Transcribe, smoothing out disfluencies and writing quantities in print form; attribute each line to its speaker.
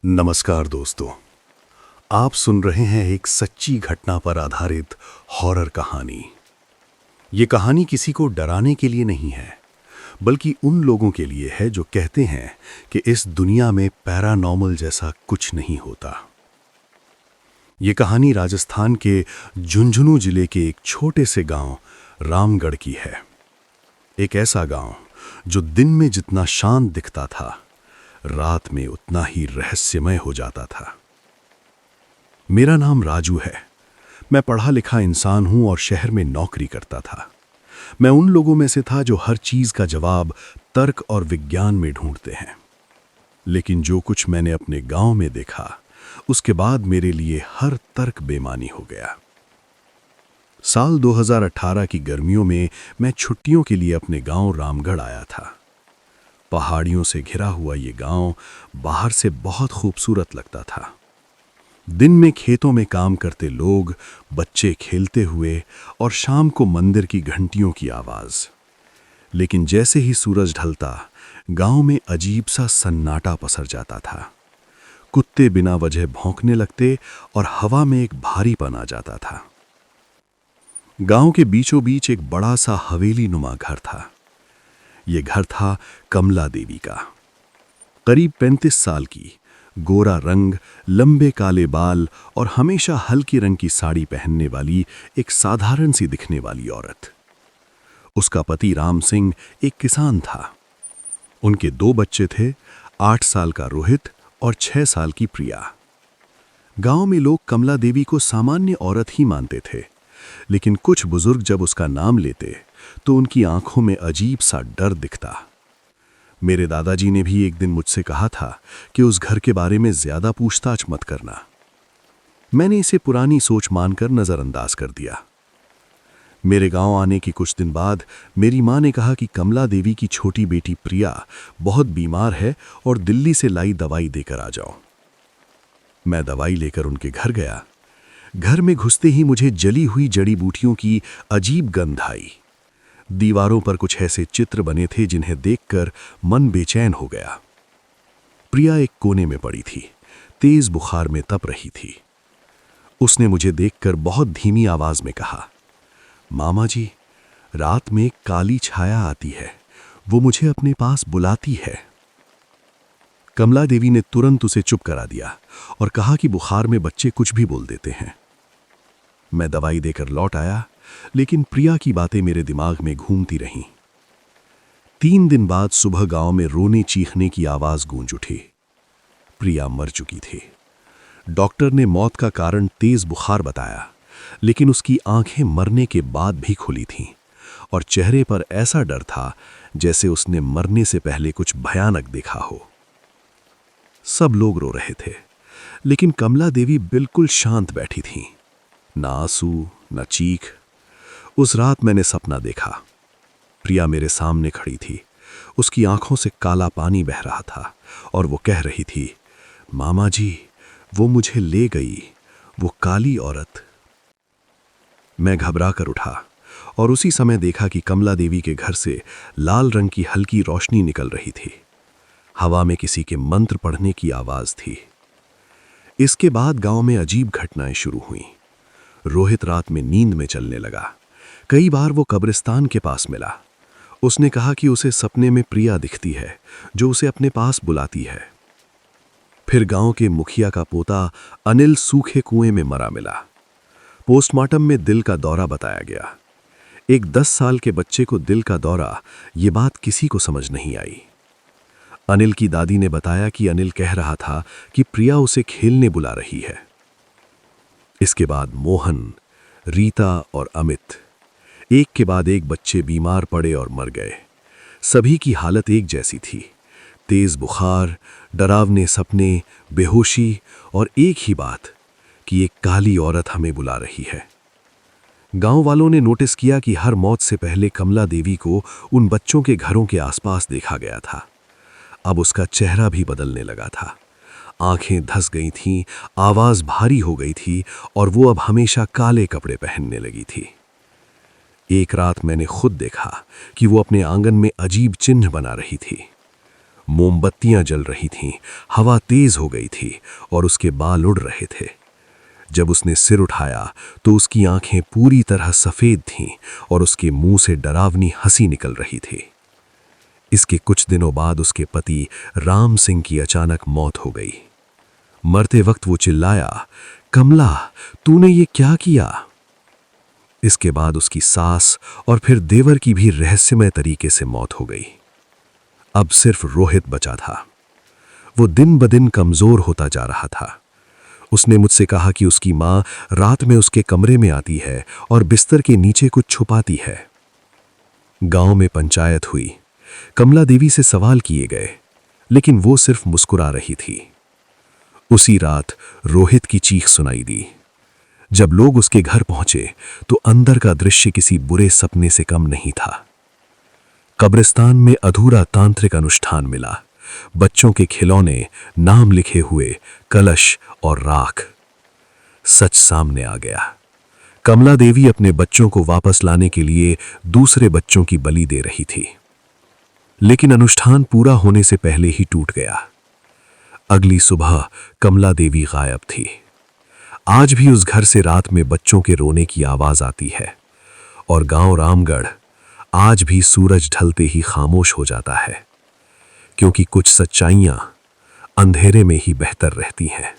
Speaker 1: नमस्कार दोस्तों। आप सुन रहे हैं एक सच्ची घटना पर आधारित हॉरर कहानी। ये कहानी किसी को डराने के लिए नहीं है, बल्कि उन लोगों के लिए है जो कहते हैं कि इस दुनिया में पैरानॉर्मल जैसा कुछ नहीं होता। ये कहानी राजस्थान के झुंझुनू जिले के एक छोटे से गांव रामगढ़ की है। एक ऐसा गांव जो दिन में जितना शांत दिखता था, रात में उतना ही रहस्यमय हो जाता था। मेरा नाम राजू है। मैं पढ़ा लिखा इंसान हूं और शहर में नौकरी करता था। मैं उन लोगों में से था जो हर चीज का जवाब तर्क और विज्ञान में ढूंढते हैं। लेकिन जो कुछ मैंने अपने गांव में देखा, उसके बाद मेरे लिए हर तर्क बेमानी हो गया। साल 2018 की गर्मियों में मैं छुट्टियों के लिए अपने गांव रामगढ़ आया था। पहाड़ियों से घिरा हुआ ये गांव बाहर से बहुत खूबसूरत लगता था। दिन में खेतों में काम करते लोग, बच्चे खेलते हुए और शाम को मंदिर की घंटियों की आवाज। लेकिन जैसे ही सूरज ढलता, गांव में अजीब सा सन्नाटा पसर जाता था। कुत्ते बिना वजह भौंकने लगते और हवा में एक भारीपन आ जाता था। गांव के बीचों बीच एक बड़ा सा हवेली नुमा घर था। ये घर था कमला देवी का। करीब 35 साल की, गोरा रंग, लंबे काले बाल और हमेशा हल्की रंग की साड़ी पहनने वाली एक साधारण सी दिखने वाली औरत। उसका पति राम सिंह एक किसान था। उनके 2 बच्चे थे, 8 साल का रोहित और 6 साल की प्रिया। गांव में लोग कमला देवी को सामान्य औरत ही मानते थे, लेकिन कुछ बुजुर्ग जब उसका नाम लेते तो उनकी आंखों में अजीब सा डर दिखता। मेरे दादाजी ने भी एक दिन मुझसे कहा था कि उस घर के बारे में ज्यादा पूछताछ मत करना। मैंने इसे पुरानी सोच मानकर नजरअंदाज कर दिया। मेरे गांव आने के कुछ दिन बाद मेरी मां ने कहा कि कमला देवी की छोटी बेटी प्रिया बहुत बीमार है और दिल्ली से लाई दवाई देकर आ जाओ। मैं दवाई लेकर उनके घर गया। घर में घुसते ही मुझे जली हुई जड़ी बूटियों की अजीब गंध आई। दीवारों पर कुछ ऐसे चित्र बने थे जिन्हें देखकर मन बेचैन हो गया। प्रिया एक कोने में पड़ी थी, तेज बुखार में तप रही थी। उसने मुझे देखकर बहुत धीमी आवाज में कहा, मामा जी, रात में एक काली छाया आती है, वो मुझे अपने पास बुलाती है। कमला देवी ने तुरंत उसे चुप करा दिया और कहा कि बुखार में बच्चे कुछ भी बोल देते हैं। मैं दवाई देकर लौट आया, लेकिन प्रिया की बातें मेरे दिमाग में घूमती रहीं। 3 दिन बाद सुबह गांव में रोने चीखने की आवाज गूंज उठी। प्रिया मर चुकी थी। डॉक्टर ने मौत का कारण तेज बुखार बताया, लेकिन उसकी आंखें मरने के बाद भी खुली थीं और चेहरे पर ऐसा डर था जैसे उसने मरने से पहले कुछ भयानक देखा हो। सब लोग रो रहे थे, लेकिन कमला देवी बिल्कुल शांत बैठी थीं। ना आंसू, ना चीख। उस रात मैंने सपना देखा। प्रिया मेरे सामने खड़ी थी। उसकी आंखों से काला पानी बह रहा था और वो कह रही थी, मामा जी, वो मुझे ले गई, वो काली औरत। मैं घबरा कर उठा और उसी समय देखा कि कमला देवी के घर से लाल रंग की हल्की रोशनी निकल रही थी। हवा में किसी के मंत्र पढ़ने की आवाज थी। इसके बाद गांव में अजीब घटनाएं शुरू हुईं। रोहित रात में नींद में चलने लगा। कई बार वो कब्रिस्तान के पास मिला। उसने कहा कि उसे सपने में प्रिया दिखती है जो उसे अपने पास बुलाती है। फिर गांव के मुखिया का पोता अनिल सूखे कुएं में मरा मिला। पोस्टमार्टम में दिल का दौरा बताया गया। एक 10 साल के बच्चे को दिल का दौरा, ये बात किसी को समझ नहीं आई। अनिल की दादी ने बताया कि अनिल कह रहा था कि प्रिया उसे खेलने बुला रही है। इसके बाद मोहन, रीता और अमित, एक के बाद एक बच्चे बीमार पड़े और मर गए। सभी की हालत एक जैसी थी, तेज बुखार, डरावने सपने, बेहोशी और एक ही बात कि एक काली औरत हमें बुला रही है। गांव वालों ने नोटिस किया कि हर मौत से पहले कमला देवी को उन बच्चों के घरों के आसपास देखा गया था। अब उसका चेहरा भी बदलने लगा था। आंखें धंस गई थीं, आवाज भारी हो गई थी और वो अब हमेशा काले कपड़े पहनने लगी थी। एक रात मैंने खुद देखा कि वो अपने आंगन में अजीब चिन्ह बना रही थी।
Speaker 2: मोमबत्तियां जल रही थीं, हवा तेज हो गई थी और उसके बाल उड़ रहे थे। जब उसने सिर उठाया तो उसकी आंखें पूरी तरह सफेद थीं और उसके मुंह से डरावनी हंसी निकल रही थी। इसके कुछ दिनों बाद उसके पति राम सिंह की अचानक मौत हो गई। मरते वक्त वो चिल्लाया, कमला, तूने ये क्या किया? इसके बाद उसकी सास और फिर देवर की भी रहस्यमय तरीके से मौत हो गई। अब सिर्फ रोहित बचा था। वो दिन ब दिन कमजोर होता जा रहा था। उसने मुझसे कहा कि उसकी माँ रात में उसके कमरे में आती है और बिस्तर के नीचे कुछ छुपाती है। गांव में पंचायत हुई। कमला देवी से सवाल किए गए, लेकिन वो सिर्फ मुस्कुरा रही थी। उसी रात रोहित की चीख सुनाई दी। जब लोग उसके घर पहुंचे तो अंदर का दृश्य किसी बुरे सपने से कम नहीं था। कब्रिस्तान में अधूरा तांत्रिक अनुष्ठान मिला। बच्चों के खिलौने, नाम लिखे हुए, कलश और राख। सच सामने आ गया। कमला देवी अपने बच्चों को वापस लाने के लिए दूसरे बच्चों की बलि दे रही थी, लेकिन अनुष्ठान पूरा होने से पहले ही टूट गया। अगली सुबह कमला देवी गायब थी। आज भी उस घर से रात में बच्चों के रोने की आवाज आती है और गांव रामगढ़ आज भी सूरज ढलते ही खामोश हो जाता है, क्योंकि कुछ सच्चाइयां अंधेरे में ही बेहतर रहती हैं।